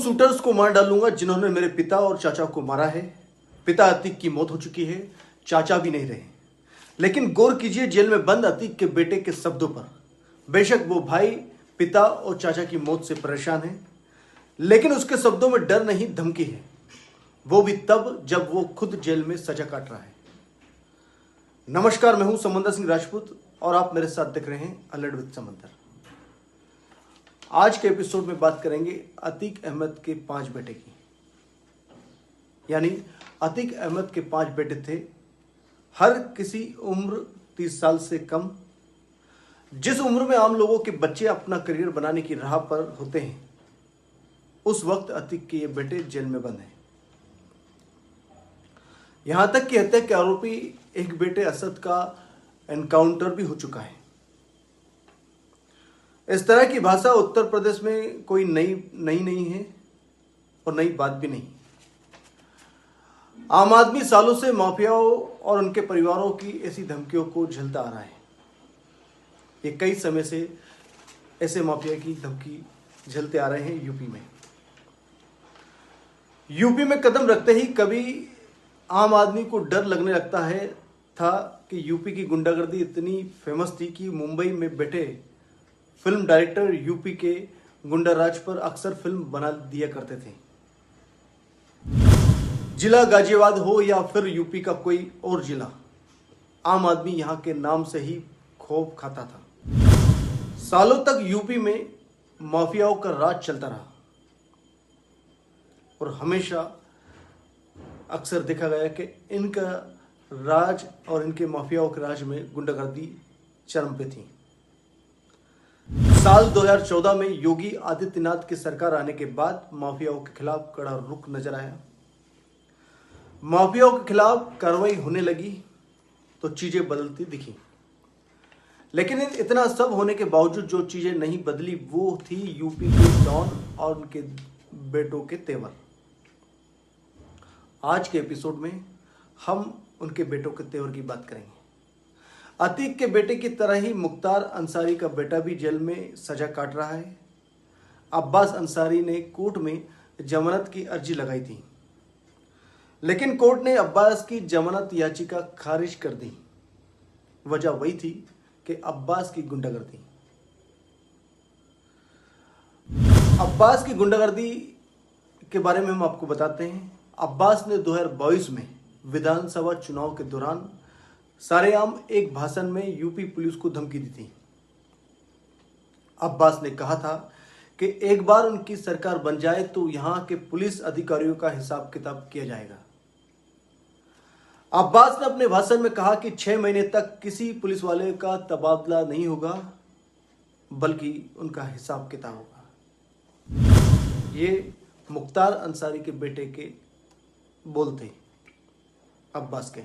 Shooters को मार डालूंगा जिन्होंने मेरे पिता और चाचा को मारा है। पिता अतीक की मौत हो चुकी है, चाचा भी नहीं रहे। लेकिन गौर कीजिए जेल में बंद अतीक के बेटे के शब्दों पर। बेशक वो भाई पिता और चाचा की मौत से परेशान है, लेकिन उसके शब्दों में डर नहीं, धमकी है। वो भी तब जब वो खुद जेल में सजा काट रहा है। नमस्कार, मैं हूं समंदर सिंह राजपूत और आप मेरे साथ देख रहे हैं अलर्ट विद समंदर। आज के एपिसोड में बात करेंगे अतीक अहमद के 5 बेटे की। यानी अतीक अहमद के 5 बेटे थे, हर किसी उम्र 30 साल से कम। जिस उम्र में आम लोगों के बच्चे अपना करियर बनाने की राह पर होते हैं, उस वक्त अतीक के ये बेटे जेल में बंद हैं। यहां तक कि हत्या के आरोपी एक बेटे असद का एनकाउंटर भी हो चुका है। इस तरह की भाषा उत्तर प्रदेश में कोई नई नहीं है और नई बात भी नहीं। आम आदमी सालों से माफियाओं और उनके परिवारों की ऐसी धमकियों को झेलता आ रहा है। ये कई समय से ऐसे माफिया की धमकी झेलते आ रहे हैं। यूपी में कदम रखते ही कभी आम आदमी को डर लगने लगता है था कि यूपी की गुंडागर्दी इतनी फेमस थी कि मुंबई में बैठे फिल्म डायरेक्टर यूपी के गुंडा राज पर अक्सर फिल्म बना दिया करते थे। जिला गाजियाबाद हो या फिर यूपी का कोई और जिला, आम आदमी यहां के नाम से ही खौफ खाता था। सालों तक यूपी में माफियाओं का राज चलता रहा और हमेशा अक्सर देखा गया कि इनका राज और इनके माफियाओं के राज में गुंडागर्दी चरम पे थी। साल 2014 में योगी आदित्यनाथ की सरकार आने के बाद माफियाओं के खिलाफ कड़ा रुख नजर आया। माफियाओं के खिलाफ कार्रवाई होने लगी तो चीजें बदलती दिखी। लेकिन इतना सब होने के बावजूद जो चीजें नहीं बदली वो थी यूपी के डॉन और उनके बेटों के तेवर। आज के एपिसोड में हम उनके बेटों के तेवर की बात करेंगे। अतीक के बेटे की तरह ही मुख्तार अंसारी का बेटा भी जेल में सजा काट रहा है। अब्बास अंसारी ने कोर्ट में जमानत की अर्जी लगाई थी, लेकिन कोर्ट ने अब्बास की जमानत याचिका खारिज कर दी। वजह वही थी कि अब्बास की गुंडागर्दी। अब्बास की गुंडागर्दी के बारे में हम आपको बताते हैं। अब्बास ने 2022 में विधानसभा चुनाव के दौरान सरेआम एक भाषण में यूपी पुलिस को धमकी दी थी। अब्बास ने कहा था कि एक बार उनकी सरकार बन जाए तो यहां के पुलिस अधिकारियों का हिसाब किताब किया जाएगा। अब्बास ने अपने भाषण में कहा कि 6 महीने तक किसी पुलिस वाले का तबादला नहीं होगा, बल्कि उनका हिसाब किताब होगा। ये मुख्तार अंसारी के बेटे के बोल थे, अब्बास के।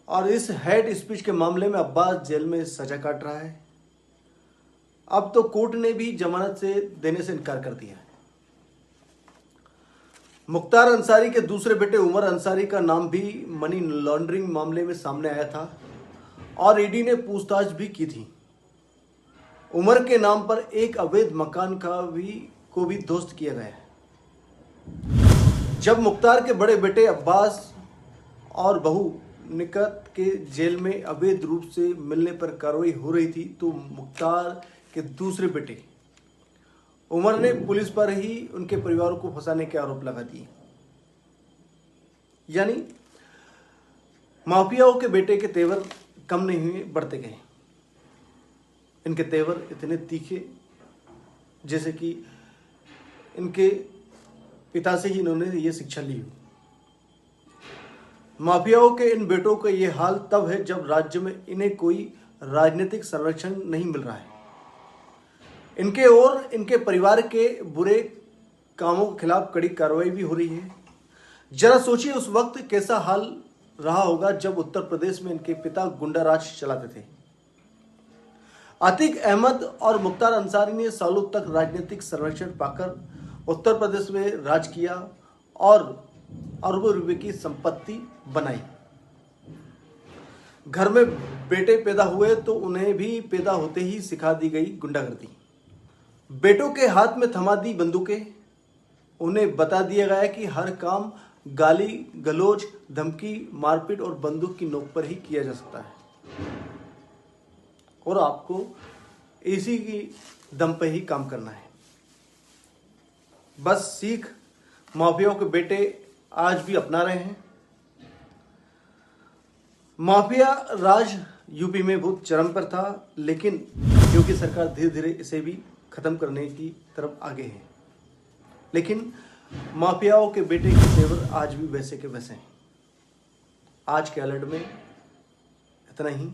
और इस हेड स्पीच के मामले में अब्बास जेल में सजा काट रहा है। अब तो कोर्ट ने भी जमानत से देने से इनकार कर दिया है। मुख्तार अंसारी के दूसरे बेटे उमर अंसारी का नाम भी मनी लॉन्ड्रिंग मामले में सामने आया था और ईडी ने पूछताछ भी की थी। उमर के नाम पर एक अवैध मकान को भी ध्वस्त किया गया है। जब मुख्तार के बड़े बेटे अब्बास और बहू निकत के जेल में अवैध रूप से मिलने पर कार्रवाई हो रही थी, तो मुख्तार के दूसरे बेटे उमर ने पुलिस पर ही उनके परिवार को फंसाने के आरोप लगा दिए। यानी माफियाओं के बेटे के तेवर कम नहीं हुए, बढ़ते गए। इनके तेवर इतने तीखे जैसे कि इनके पिता से ही इन्होंने ये शिक्षा ली हो। माफियाओं के इन बेटों का ये हाल तब है जब राज्य में इन्हें कोई राजनीतिक संरक्षण नहीं मिल रहा है। इनके और इनके परिवार के बुरे कामों के खिलाफ कड़ी कार्रवाई भी हो रही है। जरा सोचिए उस वक्त कैसा हाल रहा होगा जब उत्तर प्रदेश में इनके पिता गुंडा राज चलाते थे। अतीक अहमद और मुख्तार अंसारी ने सालों तक राजनीतिक संरक्षण पाकर उत्तर प्रदेश में राज किया और अरबों रुपए की संपत्ति बनाई। घर में बेटे पैदा हुए तो उन्हें भी पैदा होते ही सिखा दी गई गुंडागर्दी। बेटों के हाथ में थमा दी बंदूकें, उन्हें बता दिया गया कि हर काम गाली गलौज, धमकी, मारपीट और बंदूक की नोक पर ही किया जा सकता है और आपको इसी की दम पे ही काम करना है। बस सीख माफियाओं के बेटे आज भी अपना रहे हैं। माफिया राज यूपी में बहुत चरम पर था, लेकिन योगी सरकार धीरे धीरे इसे भी खत्म करने की तरफ आगे है। लेकिन माफियाओं के बेटे के तेवर आज भी वैसे के वैसे हैं। आज के अलर्ट में इतना ही।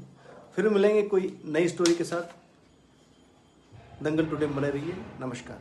फिर मिलेंगे कोई नई स्टोरी के साथ। दंगल टुडे बने रहिए। नमस्कार।